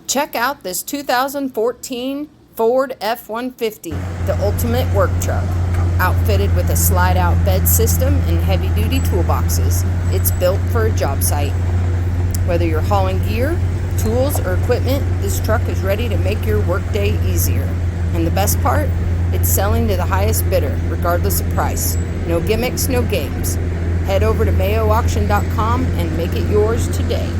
Check out this 2014 Ford F-150, the ultimate work truck. Outfitted with a slide-out bed system and heavy-duty toolboxes, it's built for a job site. Whether you're hauling gear, tools, or equipment, this truck is ready to make your workday easier. And the best part? It's selling to the highest bidder, regardless of price. No gimmicks, no games. Head over to mayoauction.com and make it yours today.